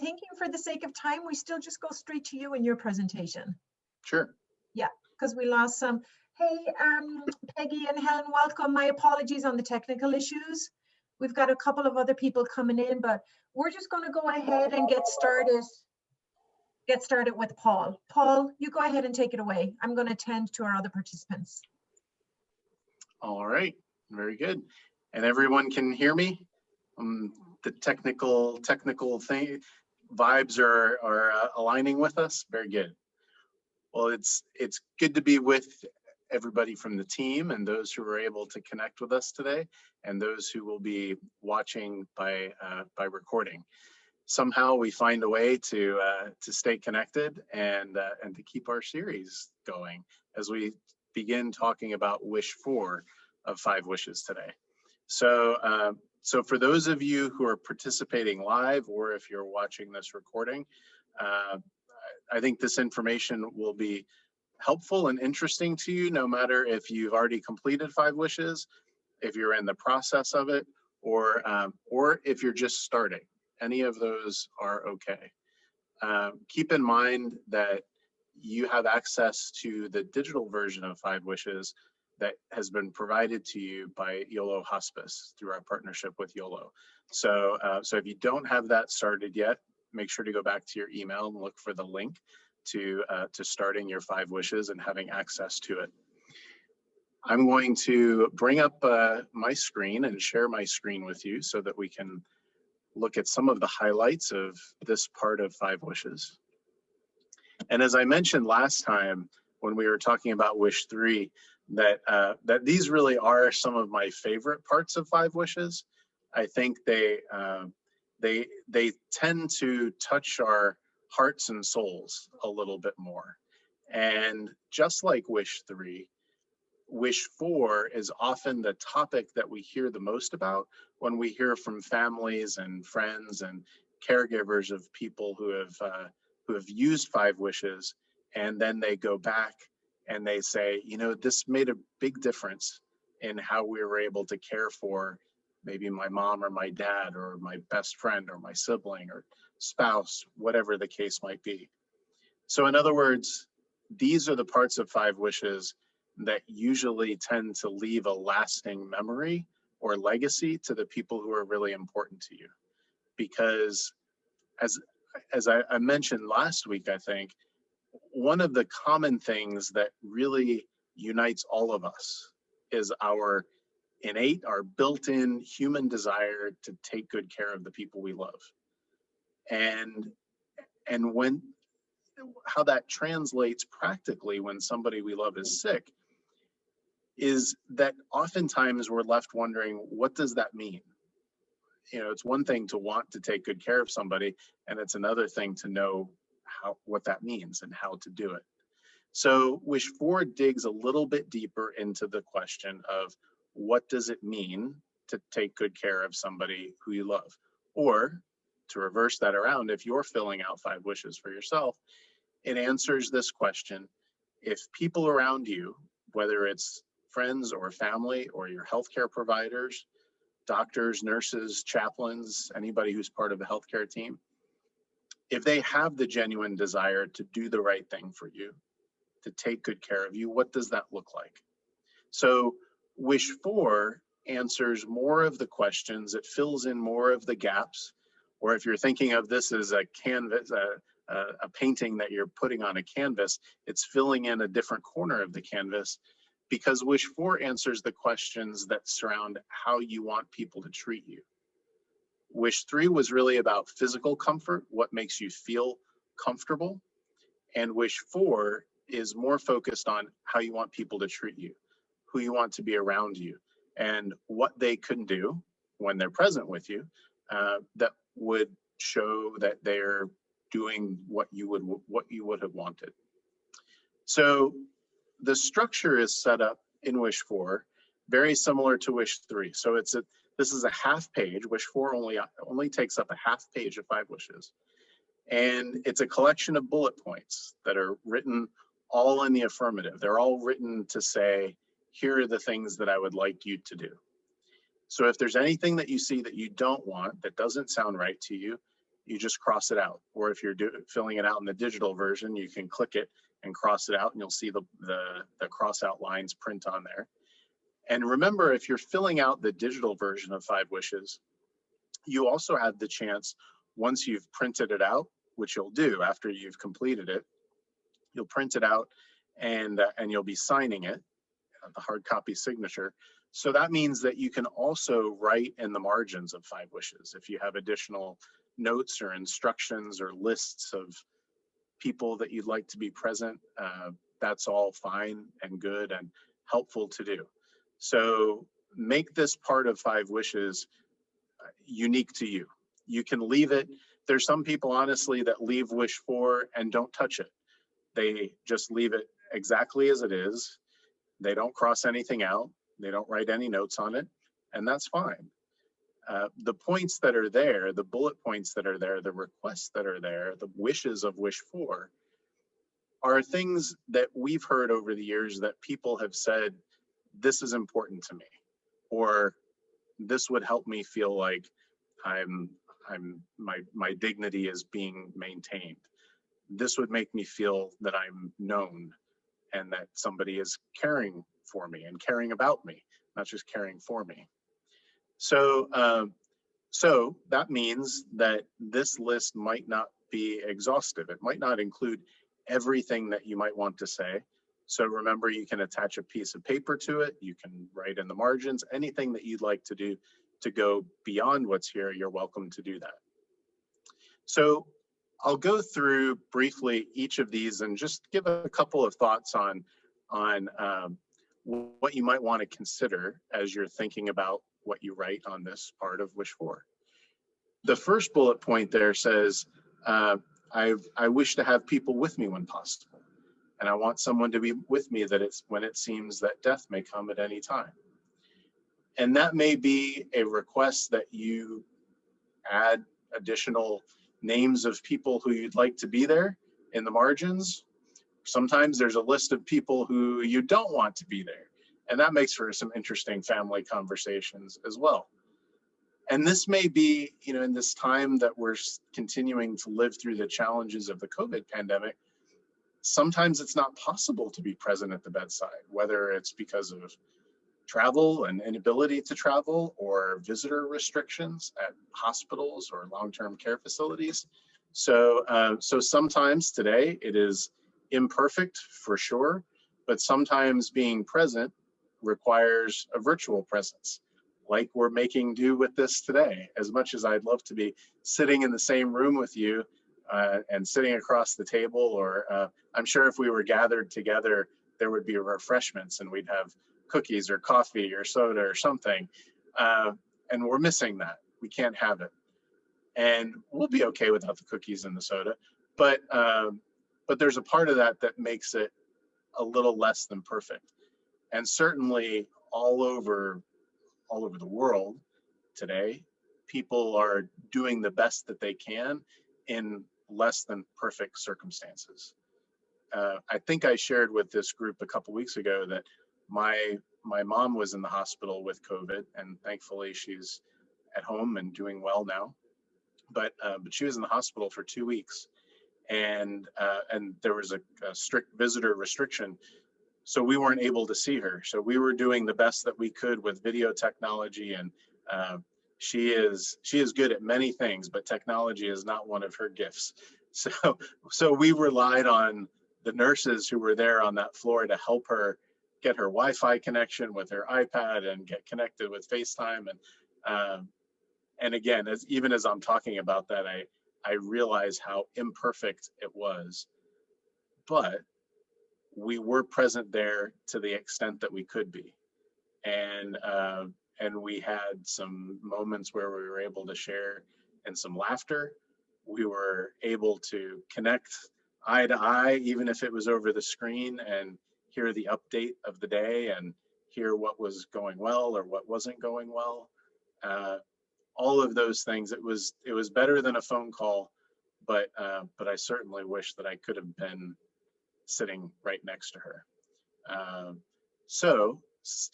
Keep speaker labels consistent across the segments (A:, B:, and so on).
A: thinking for the sake of time, we still just go straight to you in your presentation.
B: Sure.
A: Yeah, because we lost some. Hey, Peggy and Helen, welcome. My apologies on the technical issues. We've got a couple of other people coming in, but we're just going to go ahead and get started with Paul. Paul, you go ahead and take it away. I'm going to attend to our other participants.
B: All right, very good. And everyone can hear me? The technical thing vibes are aligning with us. Very good. Well, it's good to be with everybody from the team and those who were able to connect with us today, and those who will be watching by recording. Somehow we find a way to stay connected and to keep our series going as we begin talking about wish 4 of 5 wishes today. So so for those of you who are participating live, or if you're watching this recording, I think this information will be helpful and interesting to you, no matter if you've already completed 5 wishes, if you're in the process of it, or if you're just starting. Any of those are okay. Keep in mind that you have access to the digital version of 5 wishes that has been provided to you by Yolo Hospice through our partnership with Yolo. So, so if you don't have that started yet, make sure to go back to your email and look for the link to starting your 5 wishes and having access to it. I'm going to bring up my screen and share my screen with you so that we can look at some of the highlights of this part of 5 wishes. And as I mentioned last time when we were talking about wish 3, that these really are some of my favorite parts of 5 wishes. I think they tend to touch our hearts and souls a little bit more. And just like wish 3, wish 4 is often the topic that we hear the most about when we hear from families and friends and caregivers of people who have used 5 wishes, and then they go back and they say, you know, this made a big difference in how we were able to care for maybe my mom or my dad or my best friend or my sibling or spouse, whatever the case might be. So in other words, these are the parts of 5 wishes that usually tend to leave a lasting memory or legacy to the people who are really important to you. Because as I mentioned last week, I think, one of the common things that really unites all of us is our innate, our built-in human desire to take good care of the people we love. And when how that translates practically when somebody we love is sick is that oftentimes we're left wondering, what does that mean? You know, it's one thing to want to take good care of somebody, and it's another thing to know what that means and how to do it. So wish 4 digs a little bit deeper into the question of what does it mean to take good care of somebody who you love? Or to reverse that around, if you're filling out 5 wishes for yourself, it answers this question: if people around you, whether it's friends or family or your healthcare providers, doctors, nurses, chaplains, anybody who's part of the healthcare team, if they have the genuine desire to do the right thing for you, to take good care of you, what does that look like? So wish 4 answers more of the questions, it fills in more of the gaps, or if you're thinking of this as a canvas, a painting that you're putting on a canvas, it's filling in a different corner of the canvas, because wish 4 answers the questions that surround how you want people to treat you. Wish 3 was really about physical comfort, what makes you feel comfortable. And wish 4 is more focused on how you want people to treat you, who you want to be around you, and what they can do when they're present with you that would show that they're doing what you would have wanted. So the structure is set up in wish 4 very similar to wish 3. So this is a half page. Wish 4 only takes up a half page of 5 wishes. And it's a collection of bullet points that are written all in the affirmative. They're all written to say, here are the things that I would like you to do. So if there's anything that you see that you don't want, that doesn't sound right to you, you just cross it out. Or if you're filling it out in the digital version, you can click it and cross it out, and you'll see the cross out lines print on there. And remember, if you're filling out the digital version of 5 wishes, you also have the chance, once you've printed it out, which you'll do after you've completed it, you'll print it out and you'll be signing it, the hard copy signature. So that means that you can also write in the margins of 5 wishes. If you have additional notes or instructions or lists of people that you'd like to be present, that's all fine and good and helpful to do. So make this part of 5 wishes unique to you. You can leave it. There's some people, honestly, that leave wish 4 and don't touch it. They just leave it exactly as it is. They don't cross anything out. They don't write any notes on it, and that's fine. The points that are there, the bullet points that are there, the requests that are there, the wishes of wish 4 are things that we've heard over the years that people have said, this is important to me, or this would help me feel like my dignity is being maintained. This would make me feel that I'm known and that somebody is caring for me and caring about me, not just caring for me. So that means that this list might not be exhaustive. It might not include everything that you might want to say. So remember, you can attach a piece of paper to it. You can write in the margins, anything that you'd like to do to go beyond what's here, you're welcome to do that. So I'll go through briefly each of these and just give a couple of thoughts on what you might want to consider as you're thinking about what you write on this part of wish 4. The first bullet point there says, I wish to have people with me when possible. And I want someone to be with me when it seems that death may come at any time. And that may be a request that you add additional names of people who you'd like to be there in the margins. Sometimes there's a list of people who you don't want to be there. And that makes for some interesting family conversations as well. And this may be, in this time that we're continuing to live through the challenges of the COVID pandemic, sometimes it's not possible to be present at the bedside, whether it's because of travel and inability to travel or visitor restrictions at hospitals or long-term care facilities. So sometimes today it is imperfect for sure, but sometimes being present requires a virtual presence, like we're making do with this today. As much as I'd love to be sitting in the same room with you and sitting across the table, or I'm sure if we were gathered together, there would be refreshments and we'd have cookies or coffee or soda or something. And we're missing that. We can't have it. And we'll be okay without the cookies and the soda. But there's a part of that that makes it a little less than perfect. And certainly all over the world today, people are doing the best that they can in less than perfect circumstances. I think I shared with this group a couple weeks ago that my mom was in the hospital with COVID, and thankfully she's at home and doing well now. But she was in the hospital for 2 weeks, and there was a strict visitor restriction, so we weren't able to see her. So we were doing the best that we could with video technology, and she is good at many things, but technology is not one of her gifts. So we relied on the nurses who were there on that floor to help her get her Wi-Fi connection with her iPad and get connected with FaceTime. And again, even as I'm talking about that, I realize how imperfect it was, but we were present there to the extent that we could be. And we had some moments where we were able to share and some laughter. We were able to connect eye to eye, even if it was over the screen, and hear the update of the day and hear what was going well or what wasn't going well. All of those things. It was better than a phone call, but I certainly wish that I could have been sitting right next to her. So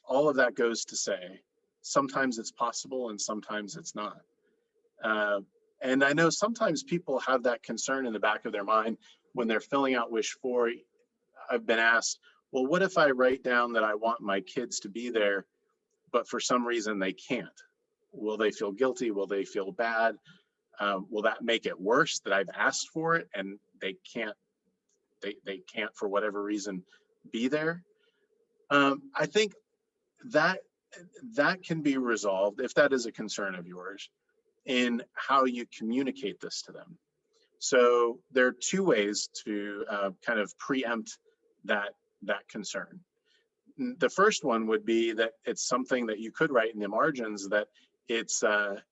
B: all of that goes to say, sometimes it's possible and sometimes it's not. And I know sometimes people have that concern in the back of their mind when they're filling out wish 4. I've been asked, well, what if I write down that I want my kids to be there, but for some reason they can't? Will they feel guilty? Will they feel bad? Will that make it worse that I've asked for it and they can't for whatever reason be there? I think that can be resolved, if that is a concern of yours, in how you communicate this to them. So there are 2 ways to kind of preempt that concern. The first one would be that it's something that you could write in the margins, that it's that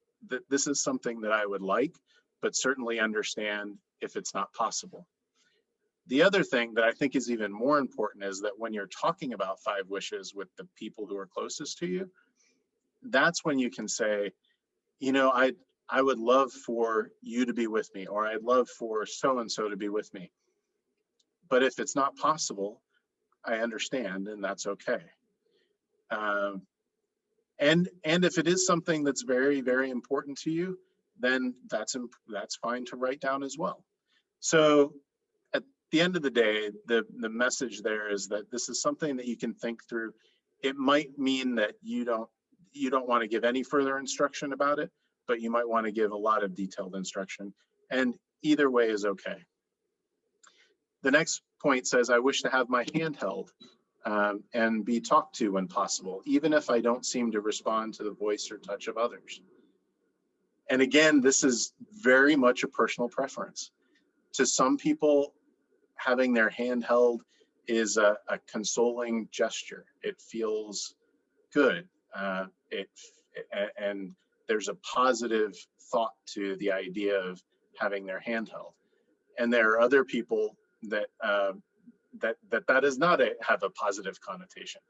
B: this is something that I would like, but certainly understand if it's not possible. The other thing that I think is even more important is that when you're talking about 5 wishes with the people who are closest to you, that's when you can say, you know, I would love for you to be with me, or I'd love for so-and-so to be with me. But if it's not possible, I understand, and that's okay. And if it is something that's very, very important to you, then that's fine to write down as well. So at the end of the day, the message there is that this is something that you can think through. It might mean that you don't want to give any further instruction about it, but you might want to give a lot of detailed instruction, and either way is okay. The next point says, I wish to have my hand held and be talked to when possible, even if I don't seem to respond to the voice or touch of others. And again, this is very much a personal preference. To some people, having their hand held is a consoling gesture. It feels good. And there's a positive thought to the idea of having their hand held. And there are other people that that does not have a positive connotation.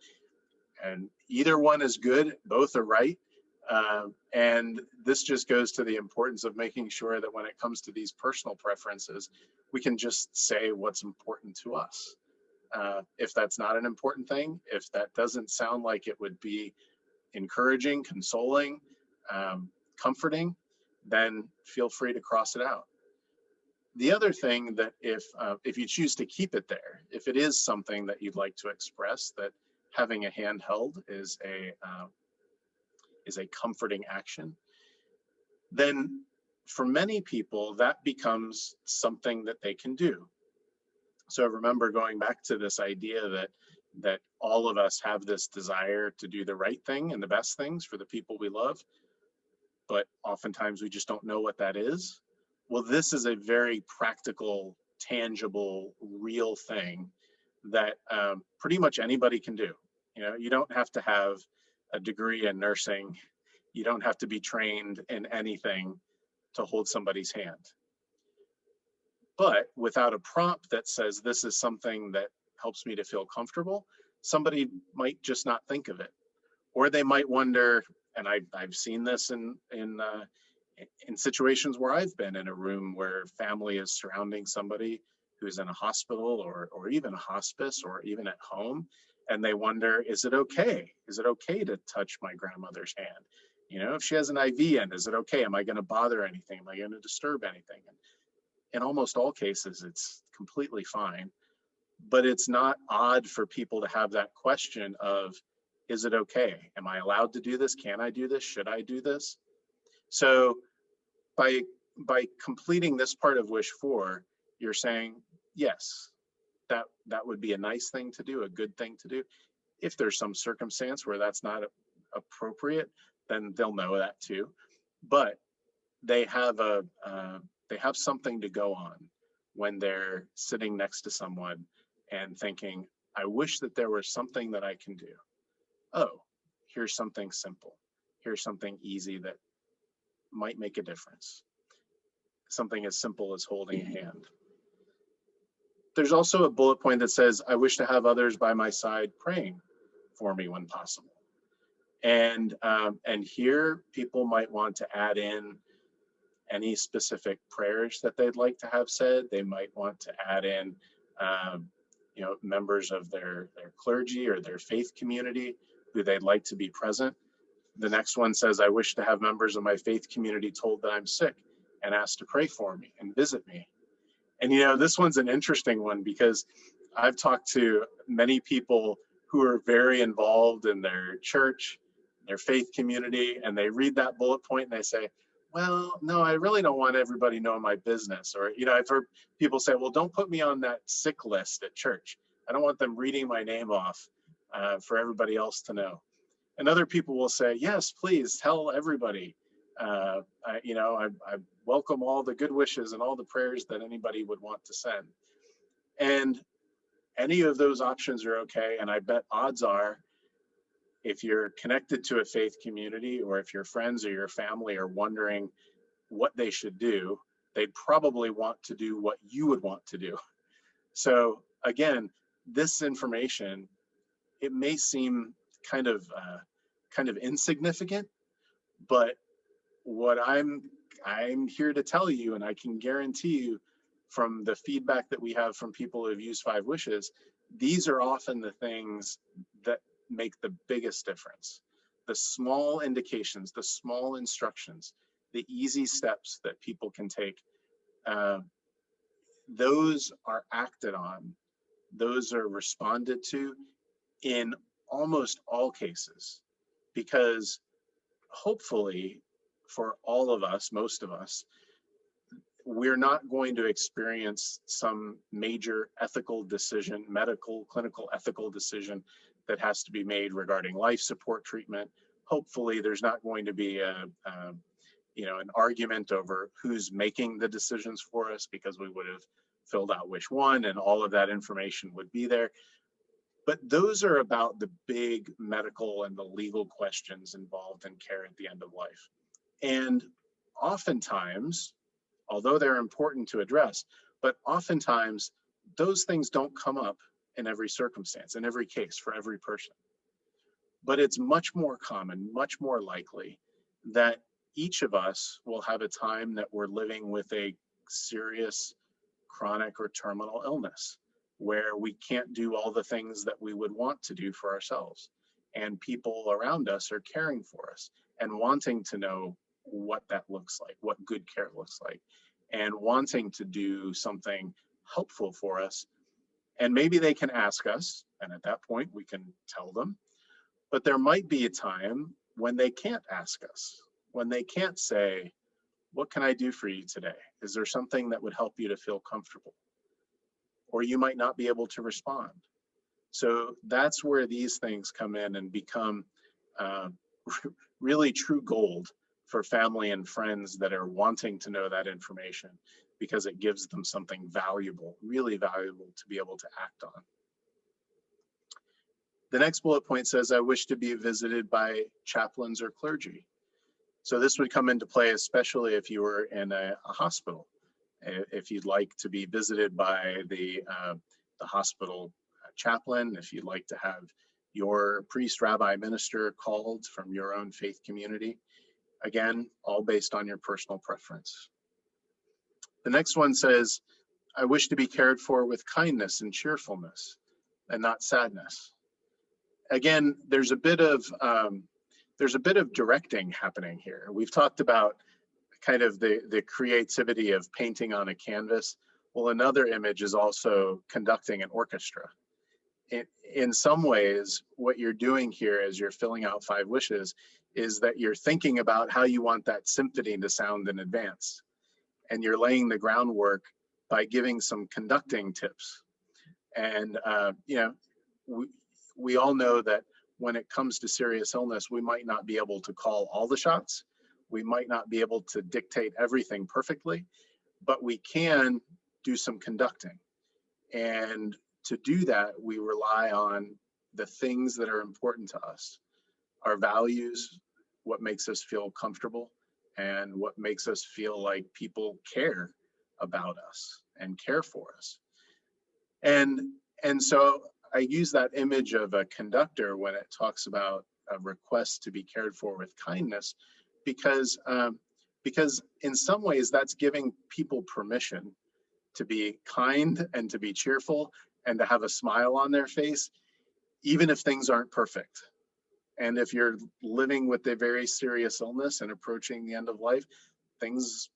B: And either one is good, both are right. And this just goes to the importance of making sure that when it comes to these personal preferences, we can just say what's important to us. If that's not an important thing, if that doesn't sound like it would be encouraging, consoling, comforting, then feel free to cross it out. The other thing that if you choose to keep it there, if it is something that you'd like to express, that having a hand held is a comforting action, then for many people that becomes something that they can do. So remember, going back to this idea that all of us have this desire to do the right thing and the best things for the people we love, but oftentimes we just don't know what that is. Well, this is a very practical, tangible, real thing that pretty much anybody can do. You know, you don't have to have a degree in nursing. You don't have to be trained in anything to hold somebody's hand. But without a prompt that says this is something that helps me to feel comfortable, somebody might just not think of it. Or they might wonder, and I've seen this in situations where I've been in a room where family is surrounding somebody who's in a hospital or even a hospice or even at home, and they wonder, is it okay? Is it okay to touch my grandmother's hand? You know, if she has an IV in, is it okay? Am I going to bother anything? Am I going to disturb anything? And in almost all cases, it's completely fine. But it's not odd for people to have that question of, is it okay? Am I allowed to do this? Can I do this? Should I do this? So by completing this part of wish 4, you're saying, yes, that would be a nice thing to do, a good thing to do. If there's some circumstance where that's not appropriate, then they'll know that too. But they have something to go on when they're sitting next to someone and thinking, I wish that there was something that I can do. Oh, here's something simple. Here's something easy that might make a difference. Something as simple as holding a hand. There's also a bullet point that says, I wish to have others by my side praying for me when possible. And here people might want to add in any specific prayers that they'd like to have said. They might want to add in members of their clergy or their faith community who they'd like to be present. The next one says, I wish to have members of my faith community told that I'm sick and ask to pray for me and visit me. And you know, this one's an interesting one because I've talked to many people who are very involved in their church, their faith community, and they read that bullet point and they say, well, no, I really don't want everybody knowing my business. Or, you know, I've heard people say, well, don't put me on that sick list at church. I don't want them reading my name off for everybody else to know. And other people will say, yes, please tell everybody. I welcome all the good wishes and all the prayers that anybody would want to send. And any of those options are okay. And I bet odds are, if you're connected to a faith community, or if your friends or your family are wondering what they should do, they'd probably want to do what you would want to do. So again, this information, it may seem kind of insignificant, but what I'm here to tell you, and I can guarantee you from the feedback that we have from people who have used 5 wishes, these are often the things that make the biggest difference. The small indications, the small instructions, the easy steps that people can take, those are acted on, those are responded to in almost all cases, because hopefully for all of us, most of us, we're not going to experience some major ethical decision, medical, clinical ethical decision that has to be made regarding life support treatment. Hopefully there's not going to be an argument over who's making the decisions for us, because we would have filled out wish 1 and all of that information would be there. But those are about the big medical and the legal questions involved in care at the end of life. And oftentimes, although they're important to address, but oftentimes those things don't come up in every circumstance, in every case, for every person. But it's much more common, much more likely that each of us will have a time that we're living with a serious chronic or terminal illness, where we can't do all the things that we would want to do for ourselves. And people around us are caring for us and wanting to know what that looks like, what good care looks like, and wanting to do something helpful for us. And maybe they can ask us, and at that point we can tell them. But there might be a time when they can't ask us, when they can't say, what can I do for you today? Is there something that would help you to feel comfortable? Or you might not be able to respond. So that's where these things come in and become really true gold for family and friends that are wanting to know that information, because it gives them something valuable, really valuable, to be able to act on. The next bullet point says, I wish to be visited by chaplains or clergy. So this would come into play especially if you were in a hospital. If you'd like to be visited by the hospital chaplain, if you'd like to have your priest, rabbi, minister called from your own faith community. Again, all based on your personal preference. The next one says, I wish to be cared for with kindness and cheerfulness and not sadness. Again, there's a bit of directing happening here. We've talked about kind of the creativity of painting on a canvas. Well, another image is also conducting an orchestra. In some ways, what you're doing here as you're filling out 5 wishes is that you're thinking about how you want that symphony to sound in advance. And you're laying the groundwork by giving some conducting tips. And, we all know that when it comes to serious illness, we might not be able to call all the shots. We might not be able to dictate everything perfectly, but we can do some conducting. And to do that, we rely on the things that are important to us, our values, what makes us feel comfortable, and what makes us feel like people care about us and care for us. And so I use that image of a conductor when it talks about a request to be cared for with kindness, because in some ways that's giving people permission to be kind and to be cheerful and to have a smile on their face, even if things aren't perfect. And if you're living with a very serious illness and approaching the end of life, things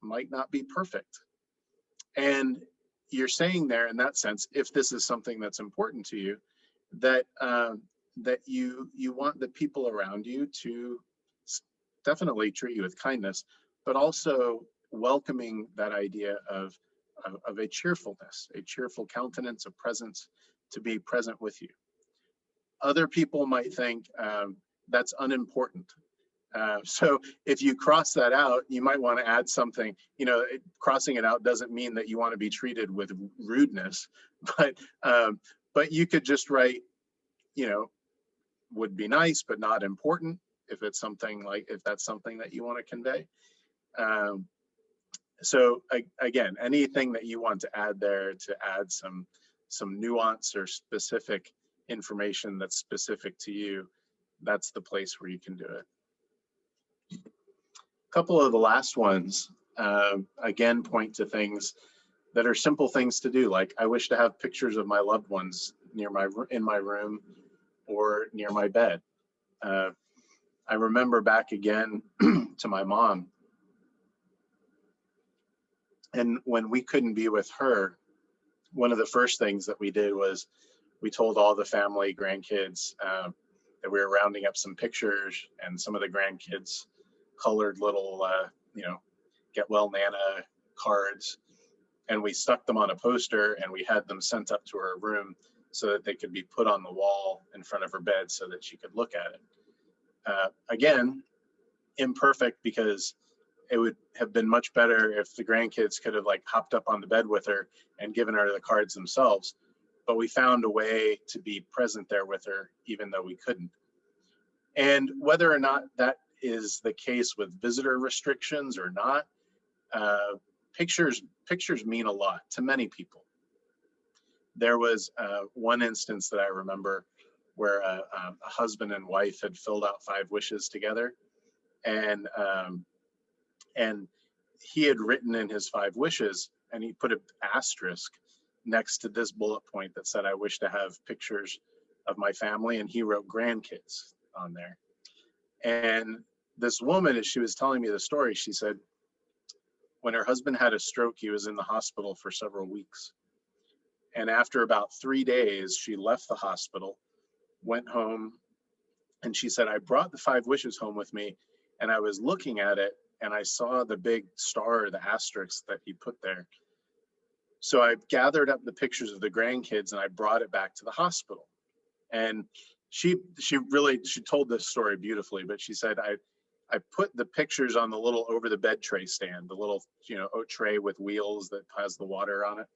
B: might not be perfect. And you're saying there in that sense, if this is something that's important to you, that that you want the people around you to definitely treat you with kindness, but also welcoming that idea of a cheerfulness, a cheerful countenance, a presence to be present with you. Other people might think that's unimportant. So if you cross that out, you might want to add something. You know, crossing it out doesn't mean that you want to be treated with rudeness, but you could just write, you know, would be nice but not important, if it's something like, if that's something that you want to convey. So again, anything that you want to add there to add some nuance or specific information that's specific to you, that's the place where you can do it. A couple of the last ones, again, point to things that are simple things to do. Like, I wish to have pictures of my loved ones in my room or near my bed. I remember back again to my mom, and when we couldn't be with her, one of the first things that we did was we told all the family, grandkids, that we were rounding up some pictures, and some of the grandkids colored little, you know, get well Nana cards, and we stuck them on a poster, and we had them sent up to her room so that they could be put on the wall in front of her bed so that she could look at it. Again, imperfect, because it would have been much better if the grandkids could have like hopped up on the bed with her and given her the cards themselves. But we found a way to be present there with her, even though we couldn't. And whether or not that is the case with visitor restrictions or not, pictures mean a lot to many people. There was one instance that I remember where a husband and wife had filled out 5 wishes together, and he had written in his 5 wishes, and he put an asterisk next to this bullet point that said, "I wish to have pictures of my family," and he wrote grandkids on there. And this woman, as she was telling me the story, she said when her husband had a stroke, he was in the hospital for several weeks. And after about 3 days, she left the hospital, went home, and she said, "I brought the 5 wishes home with me, and I was looking at it, and I saw the big star, the asterisk that he put there. So I gathered up the pictures of the grandkids, and I brought it back to the hospital." And she told this story beautifully, but she said, I put the pictures on the little over the bed tray stand, the little, you know, oat tray with wheels that has the water on it.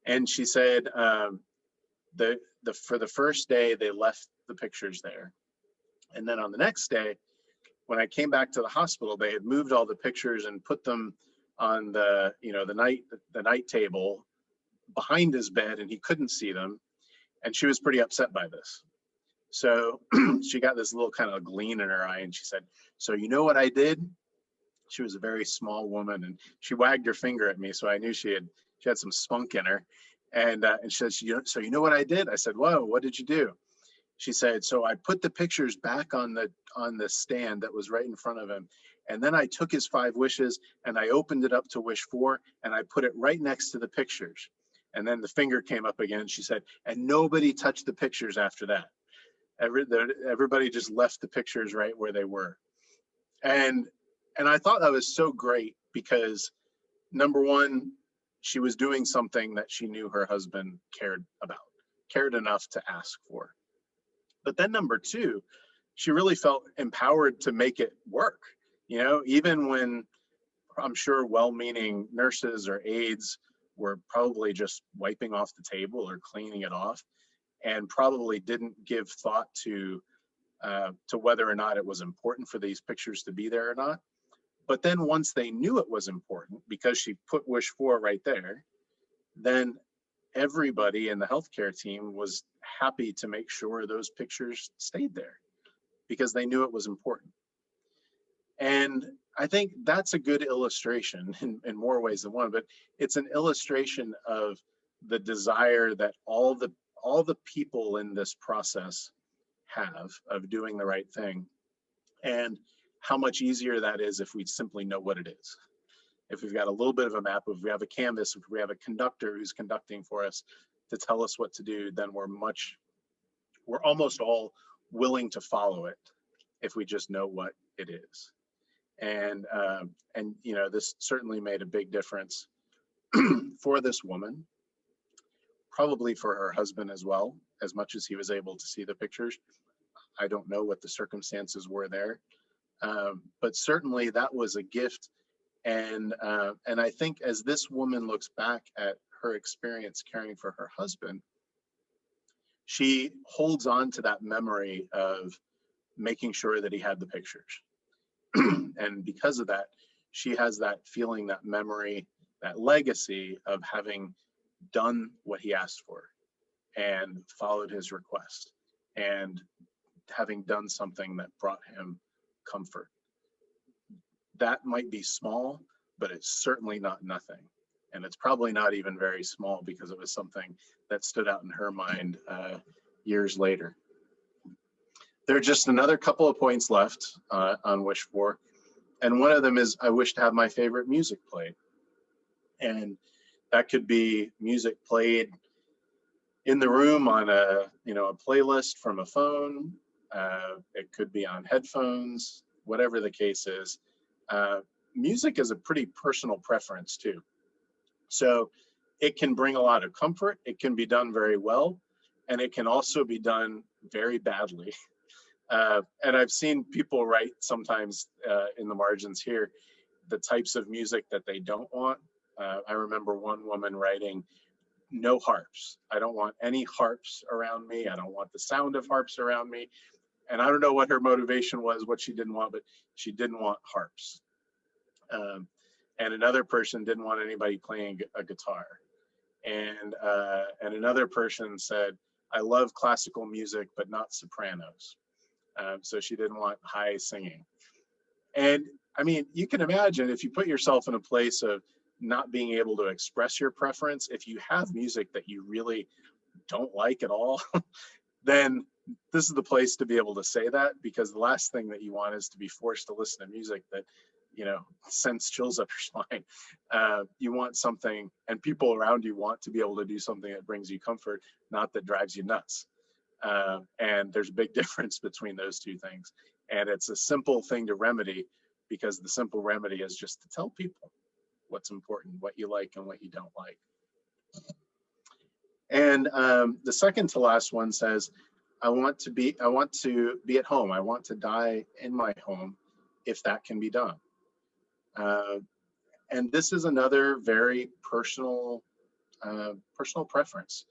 B: And she said, for the first day, they left the pictures there. And then on the next day, when I came back to the hospital, they had moved all the pictures and put them on the, you know, the night table behind his bed, and he couldn't see them. And she was pretty upset by this. So she got this little kind of gleam in her eye, and she said, "So you know what I did?" She was a very small woman, and she wagged her finger at me, so I knew she had some spunk in her. And she said, "So you know what I did?" I said, "Whoa, what did you do?" She said, "So I put the pictures back on the stand that was right in front of him, and then I took his 5 wishes and I opened it up to wish 4, and I put it right next to the pictures." And then the finger came up again. She said, "And nobody touched the pictures after that. Everybody just left the pictures right where they were." And I thought that was so great, because number one, she was doing something that she knew her husband cared enough to ask for. But then number 2, she really felt empowered to make it work. You know, even when I'm sure well-meaning nurses or aides were probably just wiping off the table or cleaning it off, and probably didn't give thought to whether or not it was important for these pictures to be there or not. But then once they knew it was important, because she put wish 4 right there, then everybody in the healthcare team was happy to make sure those pictures stayed there, because they knew it was important. And I think that's a good illustration in more ways than one, but it's an illustration of the desire that all the people in this process have of doing the right thing, and how much easier that is if we simply know what it is. if we've got a little bit of a map, if we have a canvas, if we have a conductor who's conducting for us to tell us what to do, then we're almost all willing to follow it if we just know what it is. And you know, this certainly made a big difference for this woman, probably for her husband as well, as much as he was able to see the pictures. I don't know what the circumstances were there, but certainly that was a gift. And I think as this woman looks back at her experience caring for her husband, she holds on to that memory of making sure that he had the pictures. And because of that, she has that feeling, that memory, that legacy of having done what he asked for and followed his request and having done something that brought him comfort. That might be small, but it's certainly not nothing. And it's probably not even very small because it was something that stood out in her mind years later. There are just another couple of points left on Wish For. And one of them is, I wish to have my favorite music played. And that could be music played in the room on a playlist from a phone. It could be on headphones, whatever the case is. Music is a pretty personal preference too. So it can bring a lot of comfort. It can be done very well, and it can also be done very badly. And I've seen people write sometimes in the margins here, the types of music that they don't want. I remember one woman writing, no harps. I don't want any harps around me. I don't want the sound of harps around me. And I don't know what her motivation was, what she didn't want, but she didn't want harps. And another person didn't want anybody playing a guitar. And another person said, I love classical music, but not sopranos. So she didn't want high singing. And I mean, you can imagine if you put yourself in a place of not being able to express your preference, if you have music that you really don't like at all, then this is the place to be able to say that, because the last thing that you want is to be forced to listen to music that, you know, sends chills up your spine. You want something, and people around you want to be able to do something that brings you comfort, not that drives you nuts. And there's a big difference between those two things. And it's a simple thing to remedy, because the simple remedy is just to tell people what's important, what you like and what you don't like. And the second to last one says, I want to be at home. I want to die in my home if that can be done. And this is another very personal preference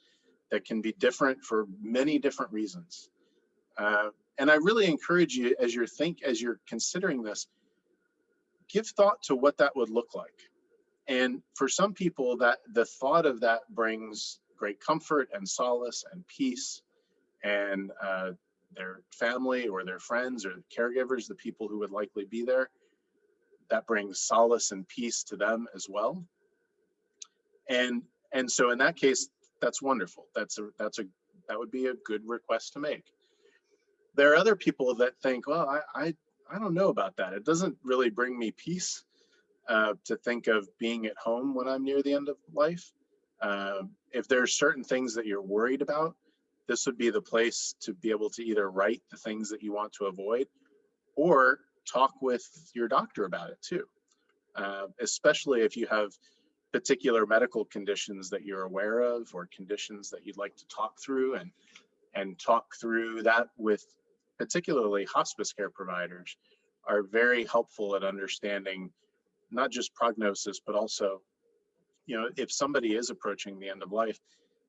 B: that can be different for many different reasons. And I really encourage you, as you're considering this, give thought to what that would look like. And for some people, that the thought of that brings great comfort and solace and peace, and their family or their friends or caregivers, the people who would likely be there, that brings solace and peace to them as well. And so in that case, that's wonderful. That would be a good request to make. There are other people that think, well, I don't know about that. It doesn't really bring me peace to think of being at home when I'm near the end of life. If there are certain things that you're worried about, this would be the place to be able to either write the things that you want to avoid or talk with your doctor about it too. Especially if you have particular medical conditions that you're aware of, or conditions that you'd like to talk through, and talk through that with particularly hospice care providers are very helpful at understanding not just prognosis, but also, you know, if somebody is approaching the end of life,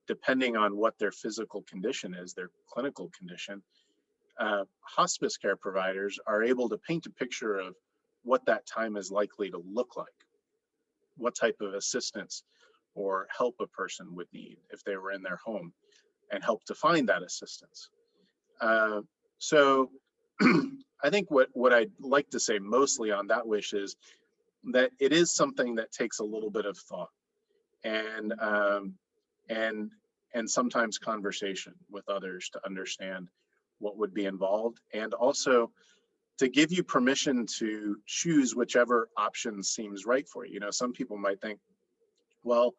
B: depending on what their physical condition is, their clinical condition, hospice care providers are able to paint a picture of what that time is likely to look like, what type of assistance or help a person would need if they were in their home, and help to find that assistance. So I think what I'd like to say mostly on that wish is that it is something that takes a little bit of thought and sometimes conversation with others to understand what would be involved, and also to give you permission to choose whichever option seems right for you. You know, some people might think, well,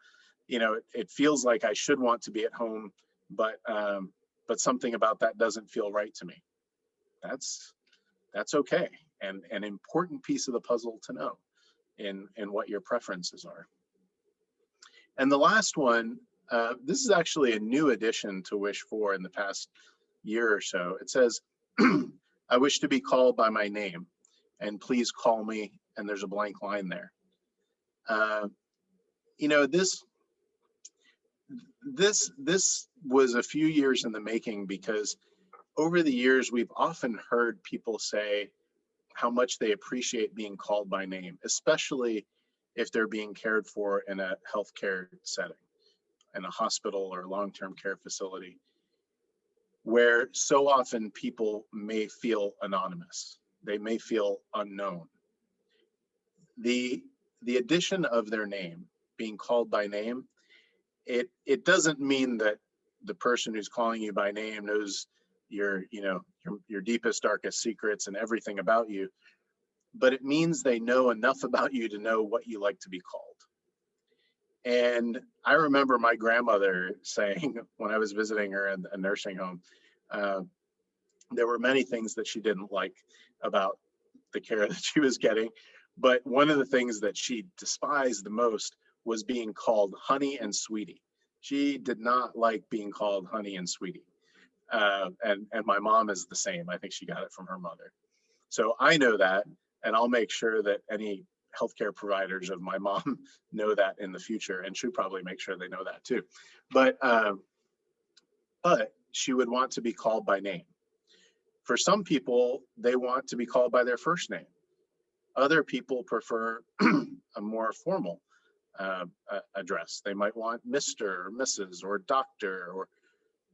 B: you know, it feels like I should want to be at home, but something about that doesn't feel right to me. That's okay, and an important piece of the puzzle to know in what your preferences are. And the last one, this is actually a new addition to Wish 4 in the past year or so. It says, I wish to be called by my name, and please call me, and there's a blank line there. You know, this was a few years in the making, because over the years, we've often heard people say how much they appreciate being called by name, especially if they're being cared for in a healthcare setting, in a hospital or long-term care facility, where so often people may feel anonymous. They may feel unknown. The addition of their name, being called by name, it doesn't mean that the person who's calling you by name knows your deepest, darkest secrets and everything about you, but it means they know enough about you to know what you like to be called. And I remember my grandmother saying, when I was visiting her in a nursing home, there were many things that she didn't like about the care that she was getting, but one of the things that she despised the most was being called honey and sweetie. She did not like being called honey and sweetie. And my mom is the same. I think she got it from her mother. So I know that, and I'll make sure that any healthcare providers of my mom know that in the future, and should probably make sure they know that too. But she would want to be called by name. For some people, they want to be called by their first name. Other people prefer a more formal address. They might want Mr. or Mrs. or Doctor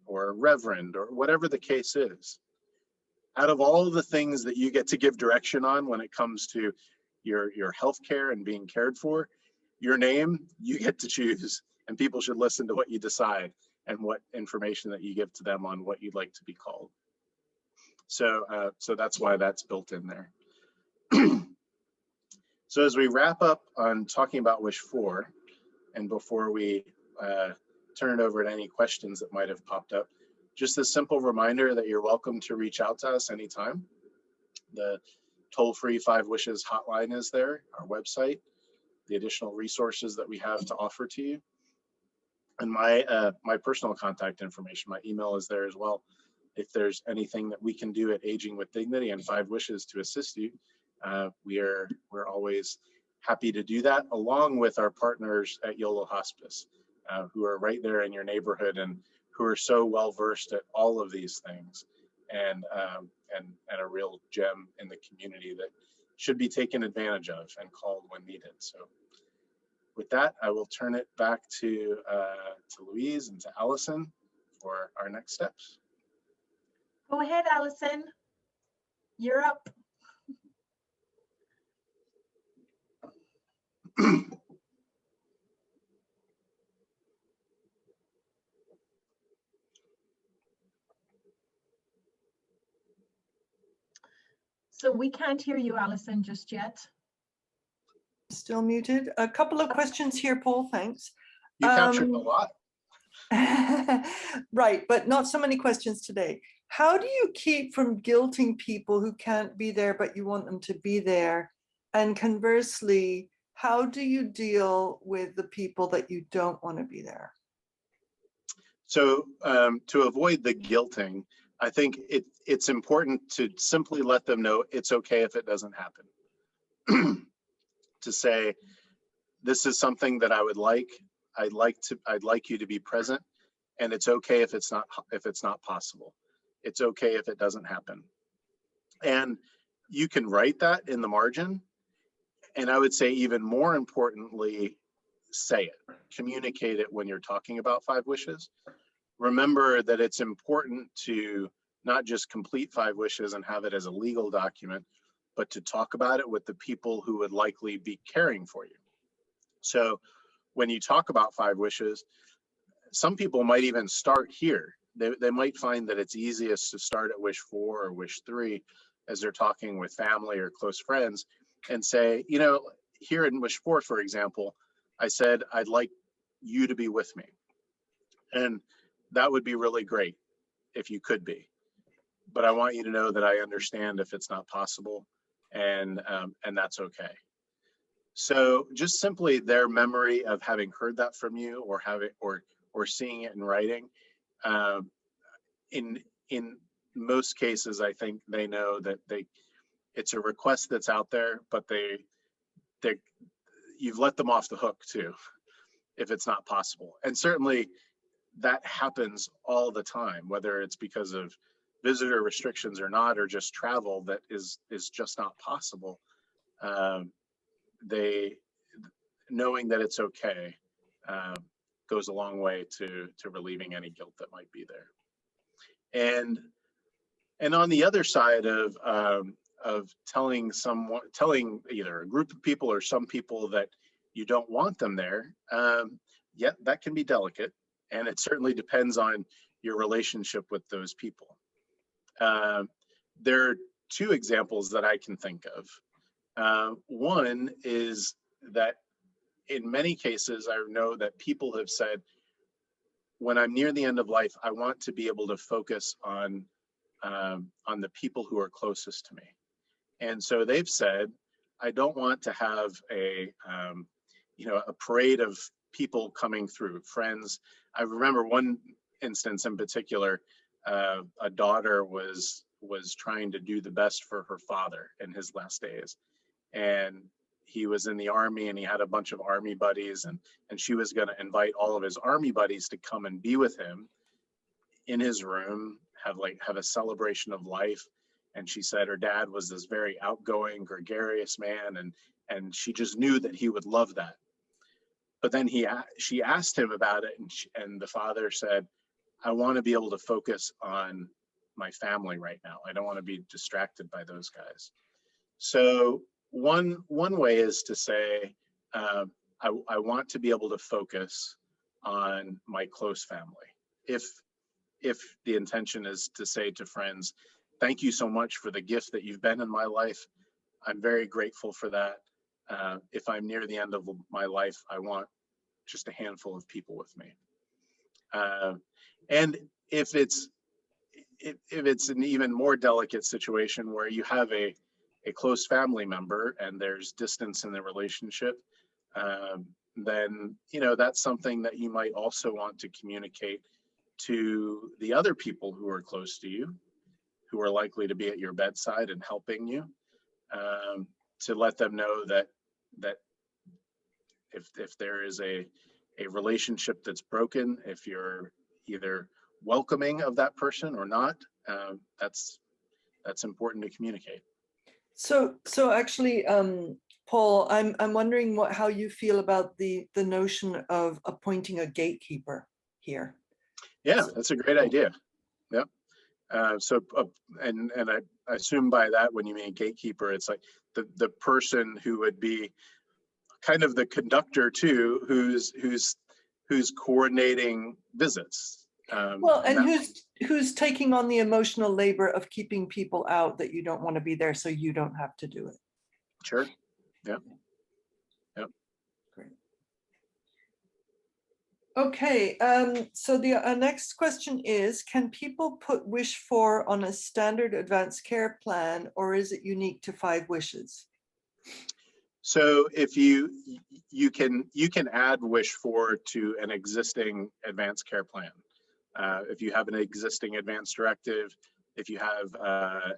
B: or Reverend, or whatever the case is. Out of all of the things that you get to give direction on when it comes to your health care and being cared for, your name, you get to choose, and people should listen to what you decide and what information that you give to them on what you'd like to be called. So that's why that's built in there. So as we wrap up on talking about Wish 4, and before we turn it over to any questions that might have popped up, just a simple reminder that you're welcome to reach out to us anytime. The toll-free 5 Wishes hotline is there, our website, the additional resources that we have to offer to you. And my personal contact information, my email is there as well. If there's anything that we can do at Aging with Dignity and 5 Wishes to assist you, we're always happy to do that, along with our partners at Yolo Hospice, who are right there in your neighborhood and who are so well versed at all of these things, and a real gem in the community that should be taken advantage of and called when needed. So with that, I will turn it back to Louise and to Allison for our next steps.
A: Go ahead, Allison. You're up. So we can't hear you, Allison, just yet.
C: Still muted. A couple of questions here, Paul, thanks.
B: You captured a lot.
C: Right, but not so many questions today. How do you keep from guilting people who can't be there, but you want them to be there? And conversely, how do you deal with the people that you don't want to be there? So
B: to avoid the guilting, I think it's important to simply let them know it's okay if it doesn't happen. To say, this is something that I would like. I'd like you to be present, and it's okay if it's not possible. It's okay if it doesn't happen. And you can write that in the margin. And I would say, even more importantly, say it, communicate it when you're talking about 5 Wishes. Remember that it's important to not just complete 5 Wishes and have it as a legal document, but to talk about it with the people who would likely be caring for you. So when you talk about 5 Wishes, some people might even start here. They might find that it's easiest to start at Wish 4 or Wish 3, as they're talking with family or close friends and say, you know, here in Wish 4, for example, I said, I'd like you to be with me. And that would be really great if you could be. But I want you to know that I understand if it's not possible, and that's okay. So just simply their memory of having heard that from you, or or seeing it in writing, in most cases, I think they know that it's a request that's out there, but you've let them off the hook too, if it's not possible. And certainly that happens all the time, whether it's because of visitor restrictions or not, or just travel that is just not possible. They knowing that it's okay goes a long way to relieving any guilt that might be there. And on the other side of telling either a group of people or some people that you don't want them there, yeah, that can be delicate, and it certainly depends on your relationship with those people. There are two examples that I can think of. One is that in many cases, I know that people have said, when I'm near the end of life, I want to be able to focus on the people who are closest to me. And so they've said, I don't want to have a parade of people coming through, friends. I remember one instance in particular, a daughter was trying to do the best for her father in his last days. And he was in the Army, and he had a bunch of Army buddies, and she was going to invite all of his Army buddies to come and be with him in his room, have a celebration of life. And she said her dad was this very outgoing, gregarious man, and she just knew that he would love that. But then she asked him about it, and the father said, I want to be able to focus on my family right now. I don't want to be distracted by those guys. So one way is to say, I want to be able to focus on my close family. If the intention is to say to friends, thank you so much for the gift that you've been in my life. I'm very grateful for that. If I'm near the end of my life, I want just a handful of people with me. And if it's an even more delicate situation where you have a close family member and there's distance in the relationship, then that's something that you might also want to communicate to the other people who are close to you, who are likely to be at your bedside and helping you, to let them know that if there is a relationship that's broken, if you're either welcoming of that person or not, that's important to communicate.
C: So actually, Paul, I'm wondering how you feel about the notion of appointing a gatekeeper here.
B: Yeah, that's a great idea. Yep. And I assume by that, when you mean gatekeeper, it's like the person who would be kind of the conductor too, who's coordinating visits.
C: Well, and who's taking on the emotional labor of keeping people out that you don't want to be there, so you don't have to do it.
B: Sure. Yeah. Yep.
C: Great. Okay. So the next question is: can people put Wish 4 on a standard advanced care plan, or is it unique to 5 wishes?
B: So if you can add Wish 4 to an existing advanced care plan. If you have an existing advanced directive, if you have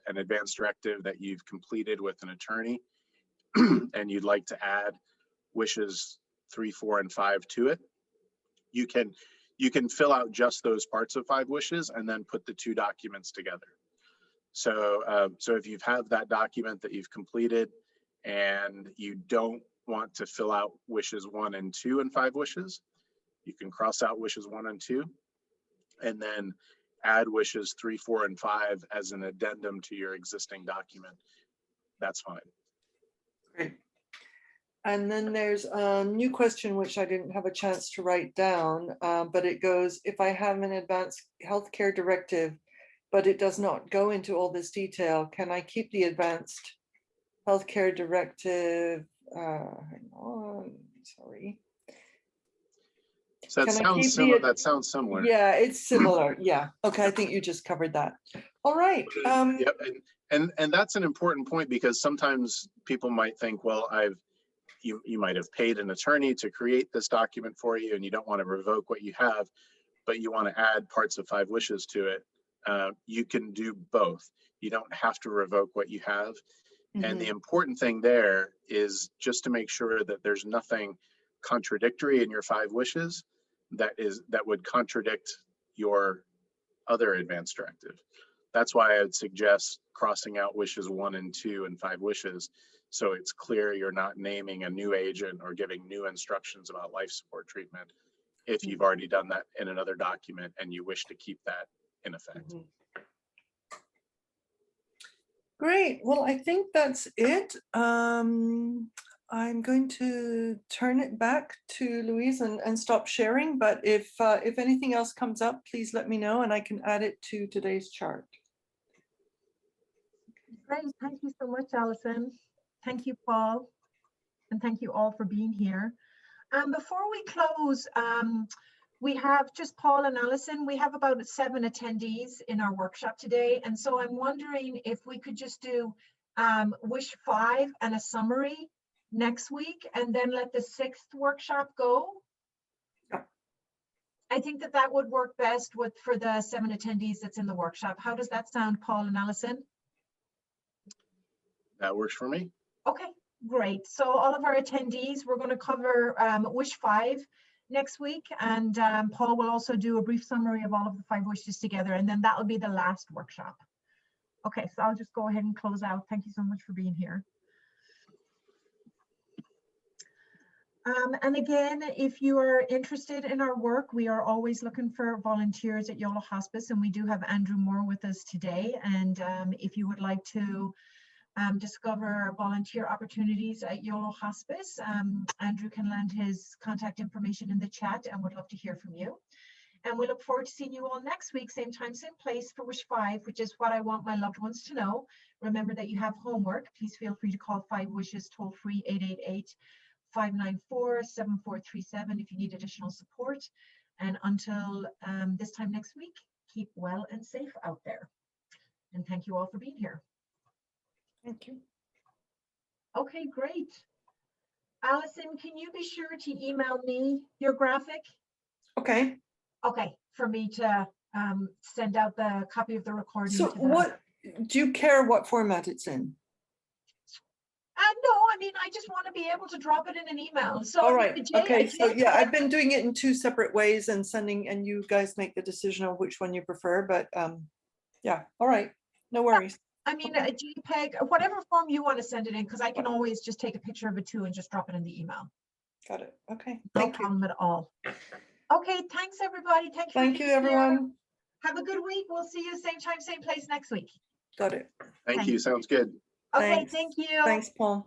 B: an advanced directive that you've completed with an attorney, and you'd like to add wishes 3, 4, and 5 to it, you can fill out just those parts of 5 wishes and then put the 2 documents together. So if you have that document that you've completed and you don't want to fill out wishes 1 and 2 and 5 wishes, you can cross out wishes 1 and 2 and then add wishes 3, 4, and 5 as an addendum to your existing document. That's fine. Great.
C: And then there's a new question, which I didn't have a chance to write down, but it goes, if I have an advanced healthcare directive, but it does not go into all this detail. Can I keep the advanced healthcare directive? Hang on, sorry.
B: So
C: Can I keep the-
B: that sounds similar.
C: Yeah, it's similar. Yeah. Okay, I think you just covered that. All right.
B: Yep, and that's an important point, because sometimes people might think, well, you might have paid an attorney to create this document for you, and you don't want to revoke what you have, but you want to add parts of 5 wishes to it. You can do both. You don't have to revoke what you have. And the important thing there is just to make sure that there's nothing contradictory in your 5 wishes that would contradict your other advance directive. That's why I would suggest crossing out wishes 1 and 2 and 5 wishes, so it's clear you're not naming a new agent or giving new instructions about life support treatment if you've already done that in another document and you wish to keep that in effect.
C: Great. Well, I think that's it. I'm going to turn it back to Louise and stop sharing. But if anything else comes up, please let me know and I can add it to today's chart.
A: Great. Thank you so much, Alison. Thank you, Paul. And thank you all for being here. Before we close, we have just Paul and Alison. We have about 7 attendees in our workshop today. And so I'm wondering if we could just do wish 5 and a summary next week, and then let the 6th workshop go. I think that would work best for the 7 attendees that's in the workshop. How does that sound, Paul and Alison?
B: That works for me.
A: Okay, great. So all of our attendees, we're going to cover wish 5 next week, and Paul will also do a brief summary of all of the 5 wishes together, and then that will be the last workshop. Okay, so I'll just go ahead and close out. Thank you so much for being here. And again, if you are interested in our work, we are always looking for volunteers at Yolo Hospice, and we do have Andrew Moore with us today. And if you would like to discover volunteer opportunities at Yolo Hospice, Andrew can lend his contact information in the chat, and would love to hear from you. And we look forward to seeing you all next week, same time, same place, for wish 5, which is what I want my loved ones to know. Remember that you have homework. Please feel free to call 5 Wishes toll free 888-594-7437 if you need additional support. And until this time next week, keep well and safe out there. And thank you all for being here.
C: Thank you.
A: Okay, great. Alison, can you be sure to email me your graphic?
C: Okay.
A: Okay, for me to send out the copy of the recording.
C: So what, do you care what format it's in?
A: No, I mean, I just want to be able to drop it in an email. So
C: All right. Okay. So yeah,
A: JPEG.
C: I've been doing it in 2 separate ways and sending, and you guys make the decision of which one you prefer. But yeah. All right. No worries.
A: I mean, a JPEG, whatever form you want to send it in, because I can always just take a picture of it too and just drop it in the email.
C: Got it. Okay.
A: No
C: Thank you.
A: problem at all. Okay. Thanks, everybody.
C: Thank you, everyone.
A: Have a good week. We'll see you same time, same place next week.
C: Got it.
B: Thank you. Sounds good.
A: Okay.
C: Thanks.
A: Thank you.
C: Thanks, Paul.